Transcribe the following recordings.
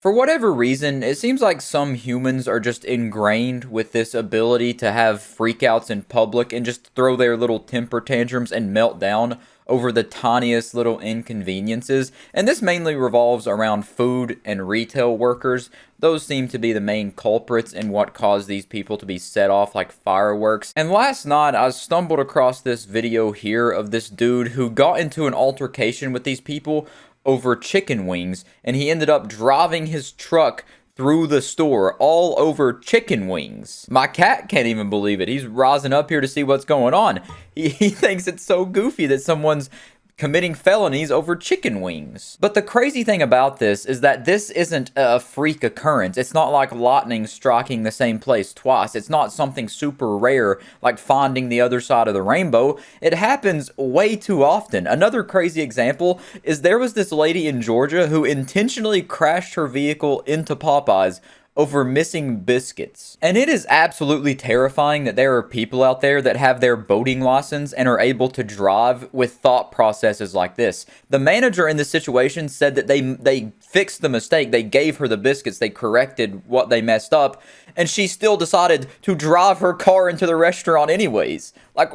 For whatever reason, it seems like some humans are just ingrained with this ability to have freakouts in public and just throw their little temper tantrums and melt down over the tiniest little inconveniences. And this mainly revolves around food and retail workers. Those seem to be the main culprits in what caused these people to be set off like fireworks. And last night, I stumbled across this video here of this dude who got into an altercation with these people over chicken wings, and he ended up driving his truck through the store all over chicken wings. My cat can't even believe it. He's rising up here to see what's going on. He thinks it's so goofy that someone's committing felonies over chicken wings. But the crazy thing about this is that this isn't a freak occurrence. It's not like lightning striking the same place twice. It's not something super rare like finding the other side of the rainbow. It happens way too often. Another crazy example is there was this lady in Georgia who intentionally crashed her vehicle into Popeyes over missing biscuits. And it is absolutely terrifying that there are people out there that have their boating license and are able to drive with thought processes like this. The manager in this situation said that they fixed the mistake. They gave her the biscuits. They corrected what they messed up. And she still decided to drive her car into the restaurant anyways. Like,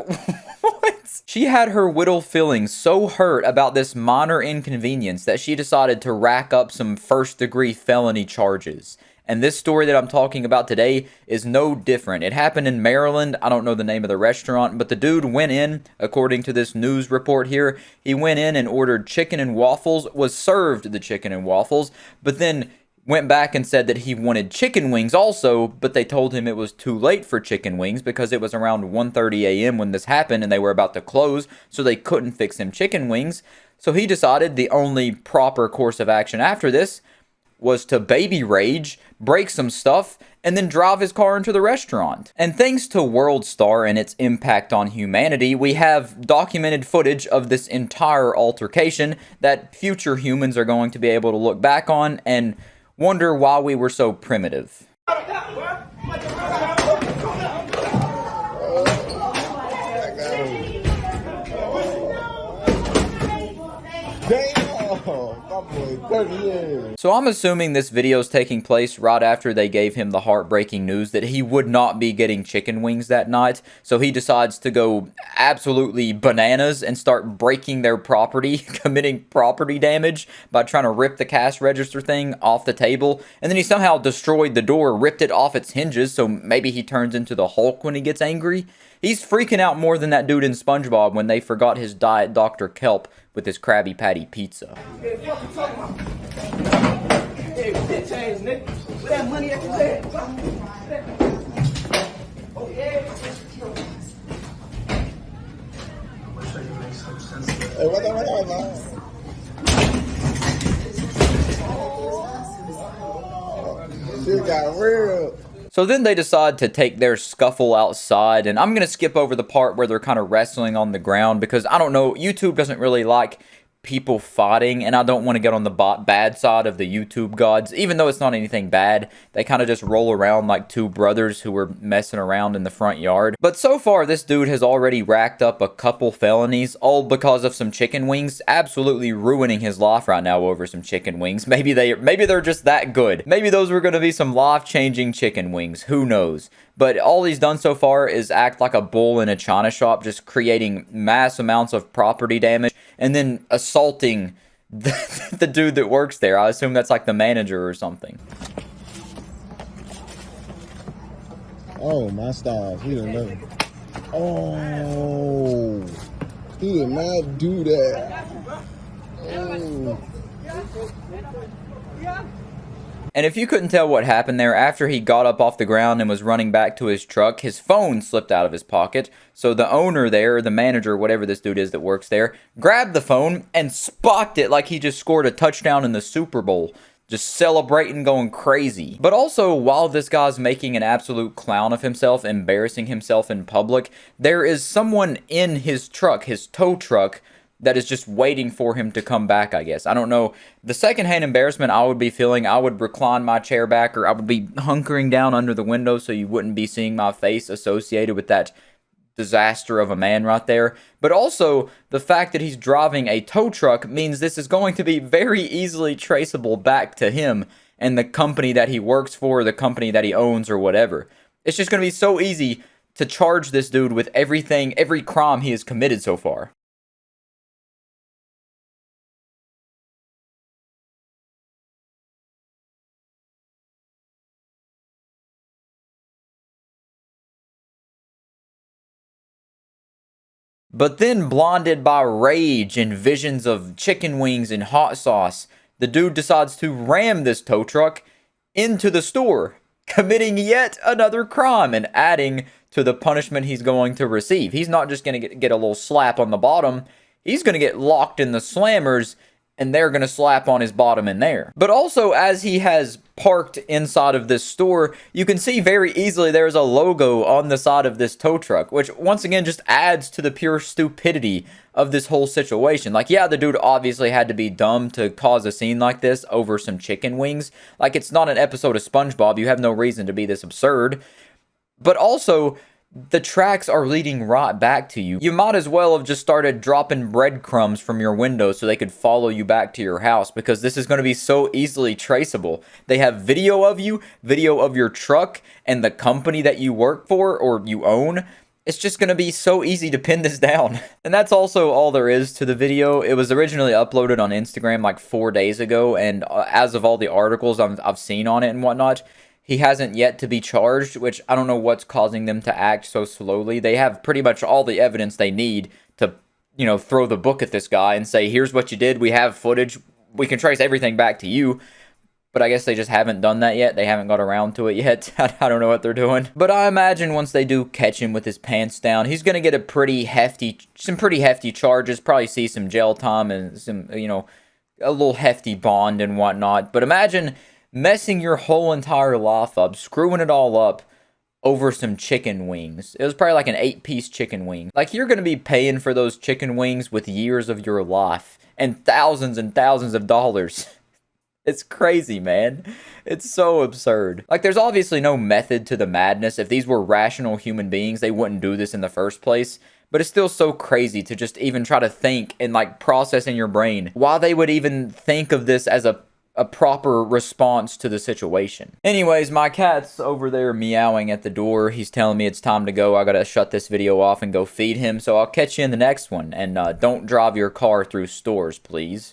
what? She had her whittle feelings so hurt about this minor inconvenience that she decided to rack up some first-degree felony charges. And this story that I'm talking about today is no different. It happened in Maryland. I don't know the name of the restaurant, but the dude went in, according to this news report here, he went in and ordered chicken and waffles, was served the chicken and waffles, but then went back and said that he wanted chicken wings also, but they told him it was too late for chicken wings because it was around 1:30 a.m. when this happened and they were about to close, so they couldn't fix him chicken wings. So he decided the only proper course of action after this was to baby rage, break some stuff, and then drive his car into the restaurant. And thanks to World Star and its impact on humanity, we have documented footage of this entire altercation that future humans are going to be able to look back on and wonder why we were so primitive. So I'm assuming this video is taking place right after they gave him the heartbreaking news that he would not be getting chicken wings that night. So he decides to go absolutely bananas and start breaking their property, committing property damage by trying to rip the cash register thing off the table. And then he somehow destroyed the door, ripped it off its hinges, so maybe he turns into the Hulk when he gets angry. He's freaking out more than that dude in SpongeBob when they forgot his Diet Dr. Kelp with his Krabby Patty pizza. Shit got real. So then they decide to take their scuffle outside, and I'm going to skip over the part where they're kind of wrestling on the ground because, I don't know, YouTube doesn't really like people fighting, and I don't want to get on the bad side of the YouTube gods, even though it's not anything bad. They kind of just roll around like two brothers who were messing around in the front yard. But so far, this dude has already racked up a couple felonies, all because of some chicken wings, absolutely ruining his life right now over some chicken wings. Maybe they're just that good. Maybe those were going to be some life-changing chicken wings. Who knows? But all he's done so far is act like a bull in a china shop, just creating mass amounts of property damage and then assaulting the dude that works there. I assume that's like the manager or something. Oh, my stars. He didn't know. Oh, he did not do that. Oh. And if you couldn't tell what happened there, after he got up off the ground and was running back to his truck, his phone slipped out of his pocket. So the owner there, the manager, whatever this dude is that works there, grabbed the phone and spocked it like he just scored a touchdown in the Super Bowl. Just celebrating, going crazy. But also, while this guy's making an absolute clown of himself, embarrassing himself in public, there is someone in his truck, his tow truck, that is just waiting for him to come back, I guess. I don't know. The secondhand embarrassment I would be feeling, I would recline my chair back, or I would be hunkering down under the window so you wouldn't be seeing my face associated with that disaster of a man right there. But also, the fact that he's driving a tow truck means this is going to be very easily traceable back to him. and the company that he works for, the company that he owns, or whatever. It's just going to be so easy to charge this dude with everything, every crime he has committed so far. But then, blinded by rage and visions of chicken wings and hot sauce, the dude decides to ram this tow truck into the store, committing yet another crime and adding to the punishment he's going to receive. He's not just going to get a little slap on the bottom, he's going to get locked in the slammers, and they're going to slap on his bottom in there. But also, as he has parked inside of this store, you can see very easily there's a logo on the side of this tow truck, which once again just adds to the pure stupidity of this whole situation. Like, yeah, the dude obviously had to be dumb to cause a scene like this over some chicken wings. Like, it's not an episode of SpongeBob. You have no reason to be this absurd. But also, the tracks are leading right back to you. You might as well have just started dropping breadcrumbs from your window so they could follow you back to your house, because this is going to be so easily traceable. They have video of you, video of your truck, and the company that you work for or you own. It's just going to be so easy to pin this down. And that's also all there is to the video. It was originally uploaded on Instagram like 4 days ago, and as of all the articles I've seen on it and whatnot, he hasn't yet to be charged, which I don't know what's causing them to act so slowly. They have pretty much all the evidence they need to, throw the book at this guy and say, here's what you did. We have footage. We can trace everything back to you. But I guess they just haven't done that yet. They haven't got around to it yet. I don't know what they're doing. But I imagine once they do catch him with his pants down, he's going to get some pretty hefty charges. Probably see some jail time and some, a little hefty bond and whatnot. But imagine messing your whole entire life up, screwing it all up over some chicken wings. It was probably like an 8-piece chicken wing. Like, you're going to be paying for those chicken wings with years of your life and thousands of dollars. It's crazy, man. It's so absurd. Like, there's obviously no method to the madness. If these were rational human beings, they wouldn't do this in the first place. But it's still so crazy to just even try to think and like process in your brain why they would even think of this as a proper response to the situation. Anyways, my cat's over there meowing at the door. He's telling me it's time to go. I gotta shut this video off and go feed him. So I'll catch you in the next one. And don't drive your car through stores, please.